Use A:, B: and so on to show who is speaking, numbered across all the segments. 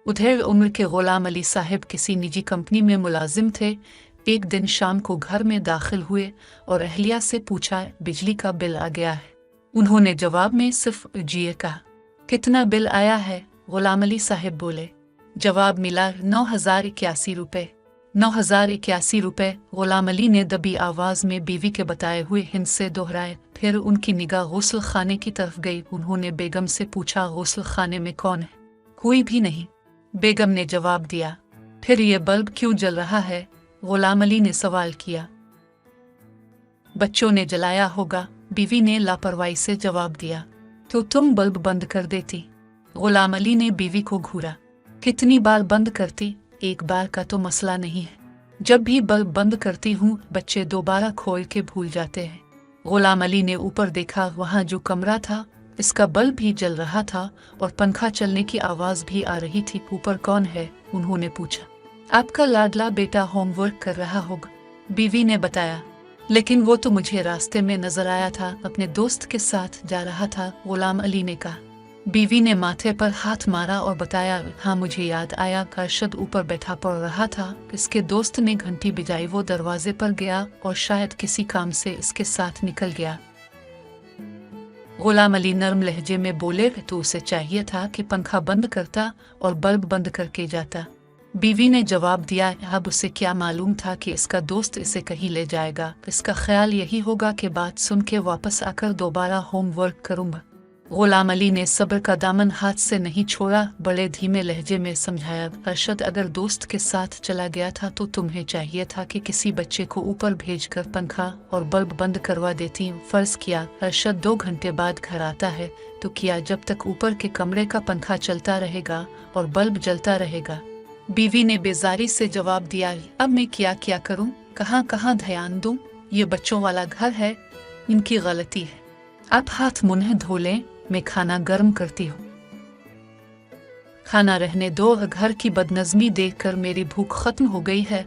A: उधर उम्र के गुलाम अली साहब किसी निजी कंपनी में मुलाजिम थे। एक दिन शाम को घर में दाखिल हुए और अहलिया से पूछा, बिजली का बिल आ गया है? उन्होंने जवाब में सिर्फ जी कहा। कितना बिल आया है? गुलाम अली साहब बोले। जवाब मिला 9,081 रुपये। 9,081 रुपये। गुलाम अली ने दबी आवाज़ में बीवी के बताए हुए हिंद से दोहराए। फिर उनकी निगाह गुस्ल खाने की तरफ गई। उन्होंने बेगम से पूछा, गुस्ल खाने में कौन है? कोई भी नहीं, बेगम ने जवाब दिया। फिर ये बल्ब क्यों जल रहा है? गुलाम अली ने सवाल किया। बच्चों ने जलाया होगा, बीवी ने लापरवाही से जवाब दिया। तो तुम बल्ब बंद कर देती? गुलाम अली ने बीवी को घूरा। कितनी बार बंद करती? एक बार का तो मसला नहीं है। जब भी बल्ब बंद करती हूँ बच्चे दोबारा खोल के भूल जाते हैं। गुलाम अली ने ऊपर देखा, वहाँ जो कमरा था इसका बल्ब भी जल रहा था और पंखा चलने की आवाज़ भी आ रही थी। ऊपर कौन है? उन्होंने पूछा। आपका लाडला बेटा होमवर्क कर रहा होगा, बीवी ने बताया। लेकिन वो तो मुझे रास्ते में नजर आया था, अपने दोस्त के साथ जा रहा था, गुलाम अली ने कहा। बीवी ने माथे पर हाथ मारा और बताया, हाँ मुझे याद आया, अरशद ऊपर बैठा पड़ रहा था। इसके दोस्त ने घंटी बजाई, वो दरवाजे पर गया और शायद किसी काम से इसके साथ निकल गया। गुलाम अली नरम लहजे में बोले, तो उसे चाहिए था कि पंखा बंद करता और बल्ब बंद करके जाता। बीवी ने जवाब दिया, अब उसे क्या मालूम था कि इसका दोस्त इसे कहीं ले जाएगा। इसका ख्याल यही होगा कि बात सुन के वापस आकर दोबारा होमवर्क करूँगा। गुलाम अली ने सब्र का दामन हाथ से नहीं छोड़ा, बड़े धीमे लहजे में समझाया, अरशद अगर दोस्त के साथ चला गया था तो तुम्हें चाहिए था कि किसी बच्चे को ऊपर भेजकर पंखा और बल्ब बंद करवा देती। फर्ज किया अरशद 2 घंटे बाद घर आता है तो किया, जब तक ऊपर के कमरे का पंखा चलता रहेगा और बल्ब जलता रहेगा। बीवी ने बेजारी से जवाब दिया, अब मैं क्या करूं? कहाँ ध्यान दूं? ये बच्चों वाला घर है, इनकी गलती है। आप हाथ मुंह धो लें, मैं खाना गर्म करती हूँ। खाना रहने दो, घर की बदनज़मी देखकर मेरी भूख खत्म हो गई है।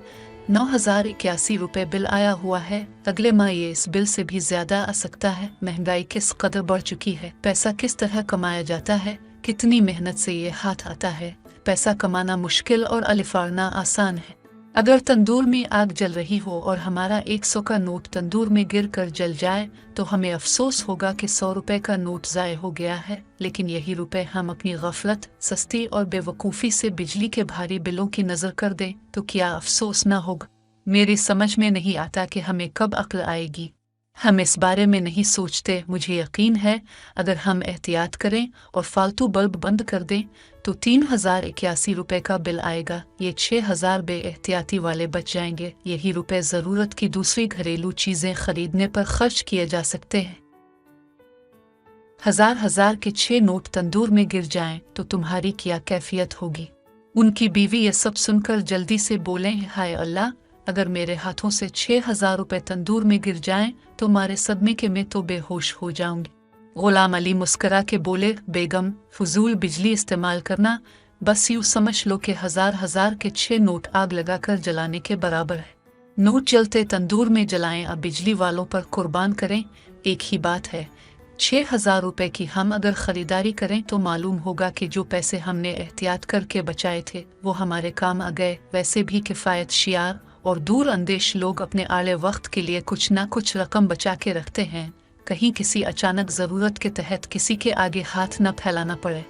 A: 9,081 रुपये बिल आया हुआ है, अगले माह ये इस बिल से भी ज्यादा आ सकता है। महंगाई किस कदर बढ़ चुकी है, पैसा किस तरह कमाया जाता है, कितनी मेहनत से ये हाथ आता है। पैसा कमाना मुश्किल और अलिफाड़ना आसान है। अगर तंदूर में आग जल रही हो और हमारा 100 का नोट तंदूर में गिर कर जल जाए तो हमें अफसोस होगा कि 100 रुपए का नोट ज़ाय हो गया है। लेकिन यही रुपए हम अपनी गफलत, सस्ती और बेवकूफ़ी से बिजली के भारी बिलों की नज़र कर दें तो क्या अफसोस न होगा। मेरी समझ में नहीं आता कि हमें कब अक्ल आएगी। हम इस बारे में नहीं सोचते। मुझे यकीन है अगर हम एहतियात करें और फालतू बल्ब बंद कर दें तो 3,081 रुपये का बिल आएगा। ये 6,000 बेएहतियाती वाले बच जाएंगे। यही रुपए ज़रूरत की दूसरी घरेलू चीज़ें खरीदने पर खर्च किए जा सकते हैं। हजार के 6 नोट तंदूर में गिर जाएं तो तुम्हारी क्या कैफियत होगी। उनकी बीवी ये सब सुनकर जल्दी से बोले, हाय अल्लाह, अगर मेरे हाथों से 6,000 रुपये तंदूर में गिर जाएं तो मारे सदमे के मैं तो बेहोश हो जाऊंगी। गुलाम अली मुस्करा के बोले, बेगम, फजूल बिजली इस्तेमाल करना बस यूँ समझ लो कि हजार के 6 नोट आग लगाकर जलाने के बराबर है। नोट जलते तंदूर में जलाएं, अब बिजली वालों पर कुर्बान करें। एक ही बात है, 6,000 रुपये की हम अगर ख़रीदारी करें तो मालूम होगा कि जो पैसे हमने एहतियात करके बचाए थे वो हमारे काम आ गए। वैसे भी किफ़ायत शियार और दूर अंदेश लोग अपने आले वक्त के लिए कुछ ना कुछ रकम बचा के रखते हैं, कहीं किसी अचानक ज़रूरत के तहत किसी के आगे हाथ न फैलाना पड़े।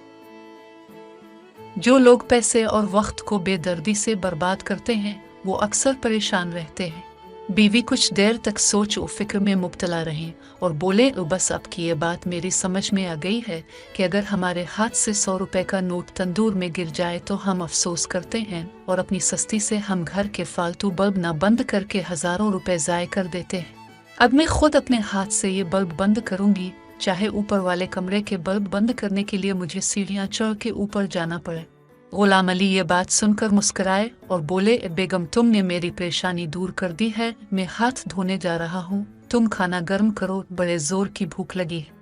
A: जो लोग पैसे और वक्त को बेदर्दी से बर्बाद करते हैं वो अक्सर परेशान रहते हैं। बीवी कुछ देर तक सोच और फिक्र में मुब्तला रही और बोले, बस अब की ये बात मेरी समझ में आ गई है कि अगर हमारे हाथ से 100 रुपये का नोट तंदूर में गिर जाए तो हम अफसोस करते हैं और अपनी सस्ती से हम घर के फालतू बल्ब ना बंद करके हज़ारों रुपए ज़ाय कर देते हैं। अब मैं खुद अपने हाथ से ये बल्ब बंद करूंगी, चाहे ऊपर वाले कमरे के बल्ब बंद करने के लिए मुझे सीढ़ियाँ चढ़ के ऊपर जाना पड़े। गुलाम अली ये बात सुनकर मुस्कुराए और बोले, बेगम, तुमने मेरी परेशानी दूर कर दी है। मैं हाथ धोने जा रहा हूँ, तुम खाना गर्म करो, बड़े जोर की भूख लगी है।